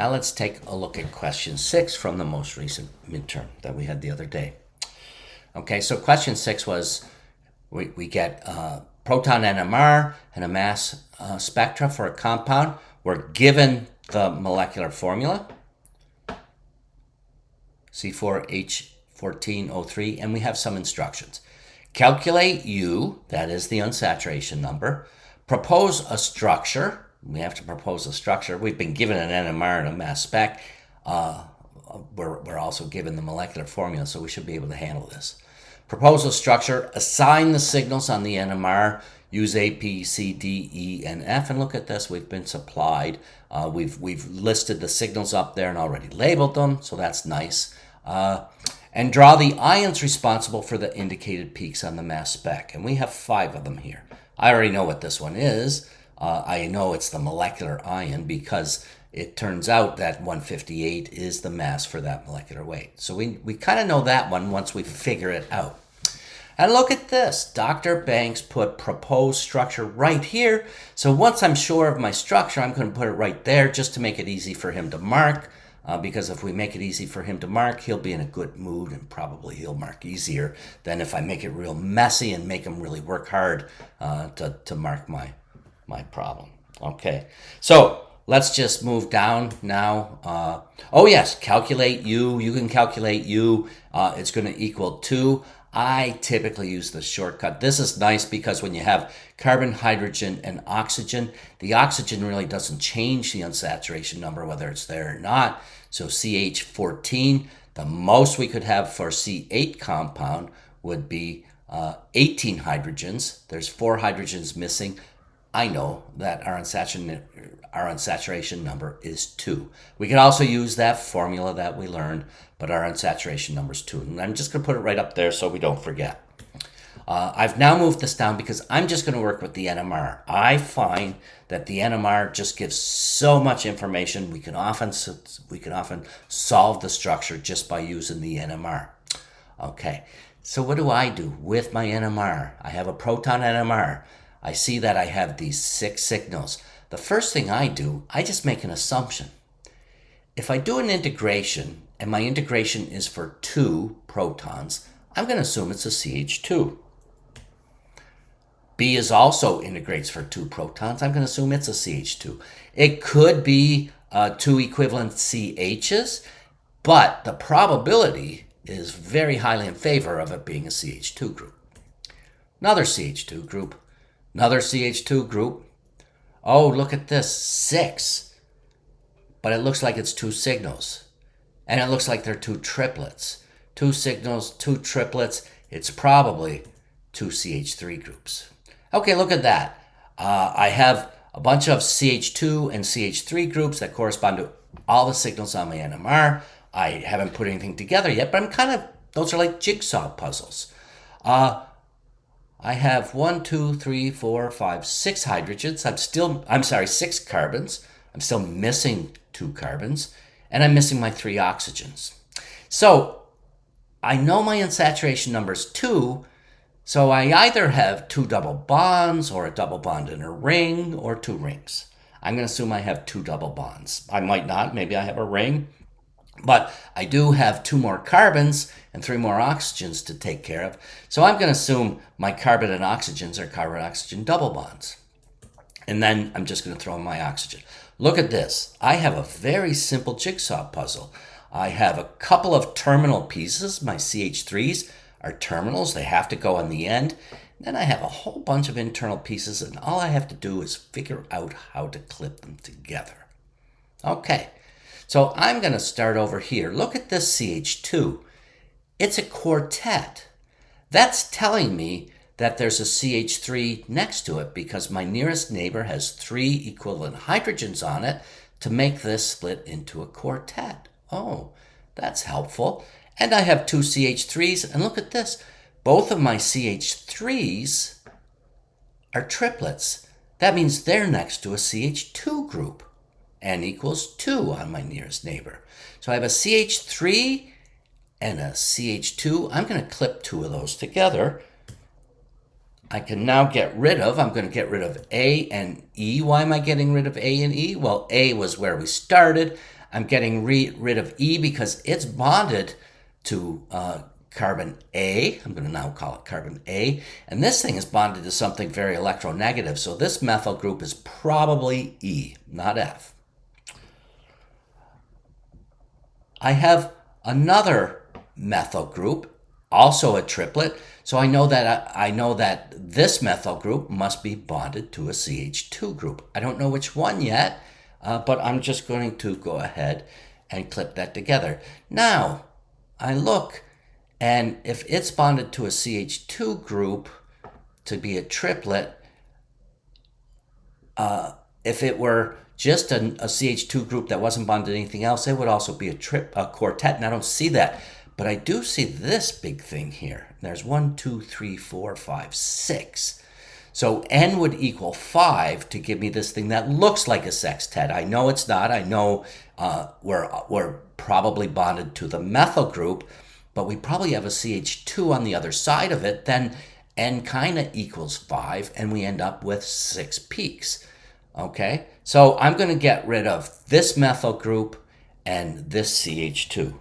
Now let's take a look at question 6 from the most recent midterm that we had the other day. Okay, so question 6 was we get proton NMR and a mass spectra for a compound. We're given the molecular formula, C4H14O3, and we have some instructions. Calculate U, that is the unsaturation number. Propose a structure. We have to propose a structure. We've been given an NMR and a mass spec. We're also given the molecular formula, so we should be able to handle this. Propose a structure, assign the signals on the NMR, use A, B, C, D, E, and F, and look at this. We've been supplied. We've listed the signals up there and already labeled them, so that's nice. And draw the ions responsible for the indicated peaks on the mass spec, and we have 5 of them here. I already know what this one is. I know it's the molecular ion because it turns out that 158 is the mass for that molecular weight. So we kind of know that one once we figure it out. And look at this. Dr. Banks put proposed structure right here. So once I'm sure of my structure, I'm going to put it right there just to make it easy for him to mark. Because if we make it easy for him to mark, he'll be in a good mood and probably he'll mark easier than if I make it real messy and make him really work hard to mark my problem. Okay, so let's just move down now. Oh yes, calculate U. You can calculate U. It's going to equal 2. I typically use the shortcut. This is nice because when you have carbon, hydrogen, and oxygen, the oxygen really doesn't change the unsaturation number, whether it's there or not. So CH14, the most we could have for C8 compound would be 18 hydrogens. There's 4 hydrogens missing. I know that our unsaturation number is 2. We can also use that formula that we learned, but our unsaturation number is 2. And I'm just going to put it right up there so we don't forget. I've now moved this down because I'm just going to work with the NMR. I find that the NMR just gives so much information. We can often solve the structure just by using the NMR. Okay, so what do I do with my NMR? I have a proton NMR. I see that I have these 6 signals. The first thing I do, I just make an assumption. If I do an integration, and my integration is for 2 protons, I'm going to assume it's a CH2. B is also integrates for 2 protons. I'm going to assume it's a CH2. It could be 2 equivalent CHs, but the probability is very highly in favor of it being a CH2 group. Another CH2 group. Another CH2 group. Oh, look at this, 6. But it looks like it's 2 signals. And it looks like they're 2 triplets. 2 signals, 2 triplets. It's probably 2 CH3 groups. Okay, look at that. I have a bunch of CH2 and CH3 groups that correspond to all the signals on my NMR. I haven't put anything together yet, but those are like jigsaw puzzles. I have 1, 2, 3, 4, 5, 6 hydrogens. 6 carbons. I'm still missing 2 carbons, and I'm missing my 3 oxygens. So I know my unsaturation number is 2, so I either have 2 double bonds or a double bond in a ring or 2 rings. I'm going to assume I have 2 double bonds. I might not. Maybe I have a ring. But I do have 2 more carbons and 3 more oxygens to take care of. So I'm going to assume my carbon and oxygens are carbon-oxygen double bonds. And then I'm just going to throw in my oxygen. Look at this. I have a very simple jigsaw puzzle. I have a couple of terminal pieces. My CH3s are terminals. They have to go on the end. Then I have a whole bunch of internal pieces, and all I have to do is figure out how to clip them together. Okay. So I'm going to start over here. Look at this CH2. It's a quartet. That's telling me that there's a CH3 next to it because my nearest neighbor has 3 equivalent hydrogens on it to make this split into a quartet. Oh, that's helpful. And I have 2 CH3s, and look at this. Both of my CH3s are triplets. That means they're next to a CH2 group. N equals 2 on my nearest neighbor. So I have a CH3 and a CH2. I'm going to clip 2 of those together. I can now I'm going to get rid of A and E. Why am I getting rid of A and E? Well, A was where we started. I'm getting rid of E because it's bonded to carbon A. I'm going to now call it carbon A. And this thing is bonded to something very electronegative. So this methyl group is probably E, not F. I have another methyl group, also a triplet. So I know that this methyl group must be bonded to a CH2 group. I don't know which one yet, but I'm just going to go ahead and clip that together. Now, I look, and if it's bonded to a CH2 group to be a triplet, if it were just a CH2 group that wasn't bonded to anything else, it would also be a quartet, and I don't see that. But I do see this big thing here. There's 1, 2, 3, 4, 5, 6. So N would equal 5 to give me this thing that looks like a sextet. I know it's not. I know we're probably bonded to the methyl group, but we probably have a CH2 on the other side of it. Then N kind of equals 5, and we end up with 6 peaks. Okay, so I'm going to get rid of this methyl group and this CH2.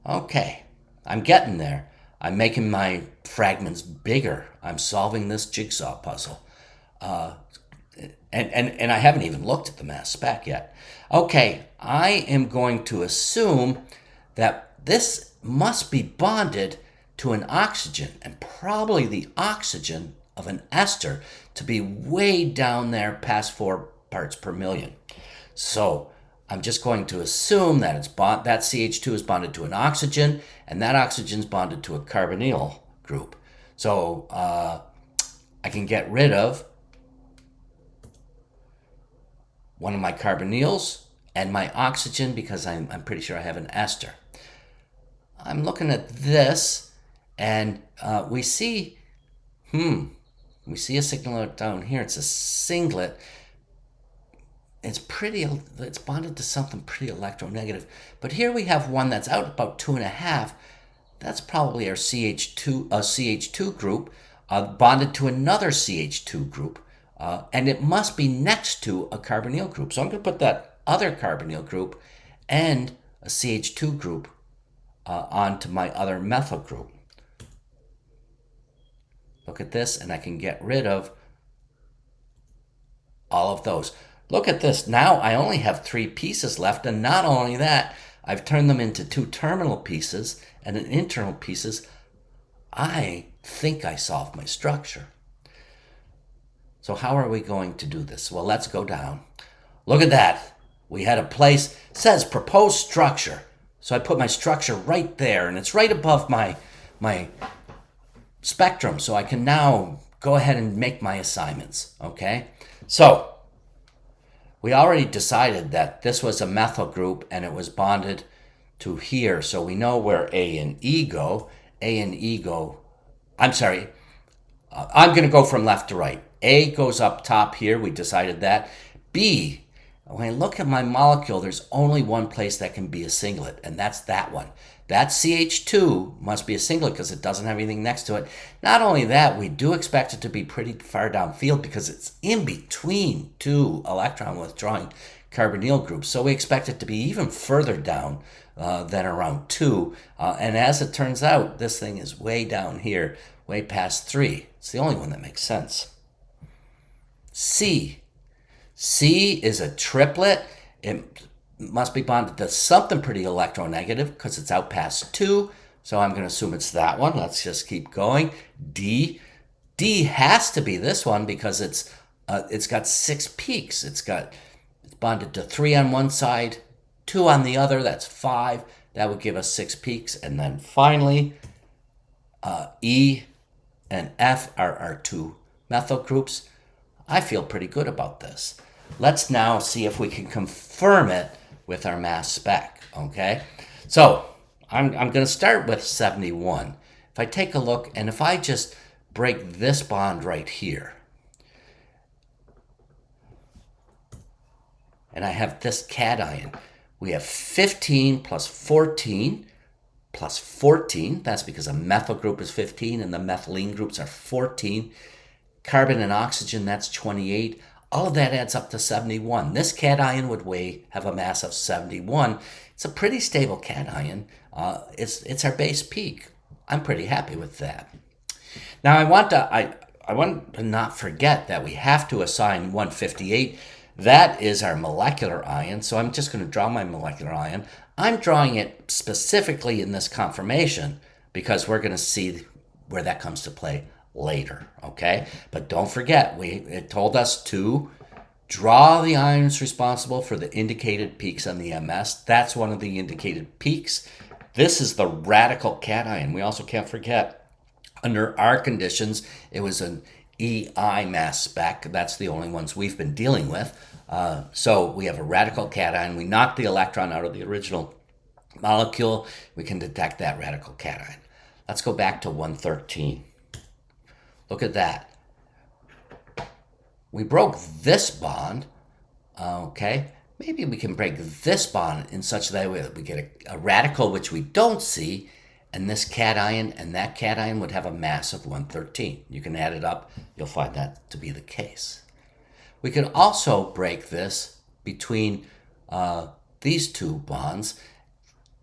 Okay, I'm getting there. I'm making my fragments bigger. I'm solving this jigsaw puzzle. And I haven't even looked at the mass spec yet. Okay, I am going to assume that this must be bonded to an oxygen, and probably the oxygen of an ester to be way down there past 4 parts per million. So I'm just going to assume that that CH2 is bonded to an oxygen, and that oxygen is bonded to a carbonyl group. So I can get rid of one of my carbonyls and my oxygen because I'm pretty sure I have an ester. I'm looking at this, and we see a signal down here. It's a singlet. It's bonded to something pretty electronegative. But here we have one that's out about 2.5. That's probably our CH2 group bonded to another CH2 group. And it must be next to a carbonyl group. So I'm going to put that other carbonyl group and a CH2 group onto my other methyl group. Look at this, and I can get rid of all of those. Look at this. Now I only have 3 pieces left, and not only that, I've turned them into 2 terminal pieces and an internal pieces. I think I solved my structure. So how are we going to do this? Well, let's go down. Look at that. We had a place, says proposed structure. So I put my structure right there, and it's right above my spectrum. So I can now go ahead and make my assignments, okay? So we already decided that this was a methyl group, and it was bonded to here. So we know where A and E go. A and E go, I'm sorry, I'm going to go from left to right. A goes up top here. We decided that. B, when I look at my molecule, there's only one place that can be a singlet, and that's that one. That CH2 must be a singlet because it doesn't have anything next to it. Not only that, we do expect it to be pretty far downfield because it's in between 2 electron withdrawing carbonyl groups. So we expect it to be even further down than around 2. And as it turns out, this thing is way down here, way past 3. It's the only one that makes sense. C. C is a triplet. It must be bonded to something pretty electronegative because it's out past 2. So I'm going to assume it's that one. Let's just keep going. D. D has to be this one because it's got 6 peaks. It's bonded to 3 on one side, 2 on the other. That's 5. That would give us 6 peaks. And then finally, E and F are our 2 methyl groups. I feel pretty good about this. Let's now see if we can confirm it with our mass spec, okay? So I'm going to start with 71. If I take a look, and if I just break this bond right here, and I have this cation, we have 15 plus 14 plus 14. That's because a methyl group is 15 and the methylene groups are 14. Carbon and oxygen, that's 28. All of that adds up to 71. This cation would have a mass of 71. It's a pretty stable cation. It's our base peak. I'm pretty happy with that. Now I want to not forget that we have to assign 158. That is our molecular ion. So I'm just going to draw my molecular ion. I'm drawing it specifically in this conformation because we're going to see where that comes to play later, okay? But don't forget, it told us to draw the ions responsible for the indicated peaks on the MS. That's one of the indicated peaks. This is the radical cation. We also can't forget, under our conditions, it was an EI mass spec. That's the only ones we've been dealing with. So we have a radical cation. We knock the electron out of the original molecule. We can detect that radical cation. Let's go back to 113. Look at that. We broke this bond, okay? Maybe we can break this bond in such that way that we get a radical, which we don't see, and this cation and that cation would have a mass of 113. You can add it up. You'll find that to be the case. We can also break this between these two bonds,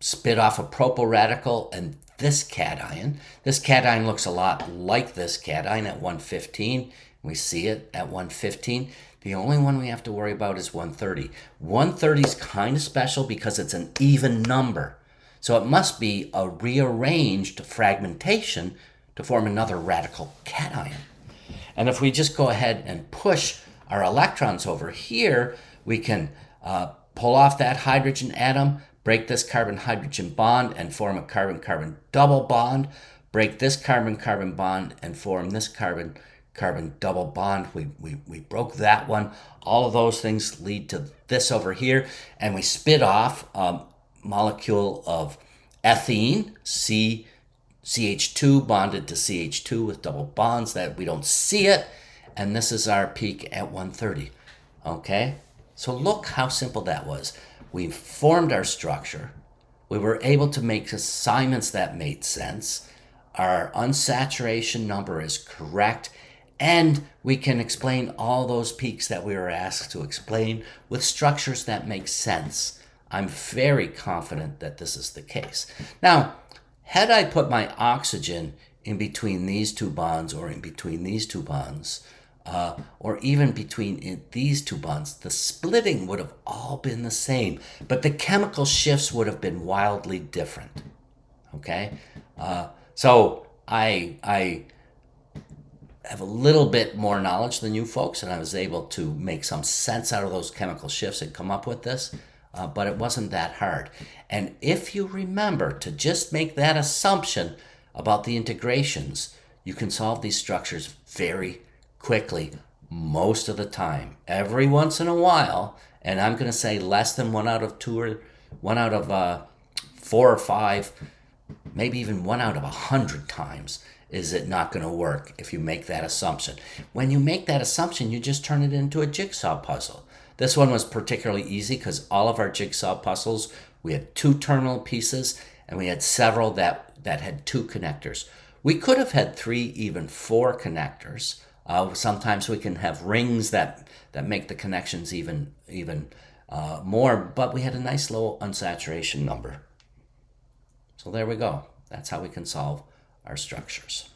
spit off a propyl radical and this cation. This cation looks a lot like this cation at 115. We see it at 115. The only one we have to worry about is 130. 130 is kind of special because it's an even number. So it must be a rearranged fragmentation to form another radical cation. And if we just go ahead and push our electrons over here, we can pull off that hydrogen atom, break this carbon-hydrogen bond and form a carbon-carbon double bond, break this carbon-carbon bond and form this carbon-carbon double bond. We broke that one. All of those things lead to this over here, and we spit off a molecule of ethene, CH2 bonded to CH2 with double bonds. That we don't see it, and this is our peak at 130. Okay, so look how simple that was. We formed our structure. We were able to make assignments that made sense. Our unsaturation number is correct, and we can explain all those peaks that we were asked to explain with structures that make sense. I'm very confident that this is the case. Now, had I put my oxygen in between these two bonds or in between these two bonds, or even between these two bonds, the splitting would have all been the same, but the chemical shifts would have been wildly different. Okay? So I have a little bit more knowledge than you folks, and I was able to make some sense out of those chemical shifts and come up with this, but it wasn't that hard. And if you remember to just make that assumption about the integrations, you can solve these structures very quickly most of the time. Every once in a while, and I'm going to say less than 1 out of 2 or 1 out of 4 or 5, maybe even 1 out of 100 times is it not going to work if you make that assumption. When you make that assumption, you just turn it into a jigsaw puzzle. This one was particularly easy because all of our jigsaw puzzles, we had 2 terminal pieces and we had several that had 2 connectors. We could have had 3, even 4 connectors. Sometimes we can have rings that make the connections even more, but we had a nice low unsaturation number. So there we go. That's how we can solve our structures.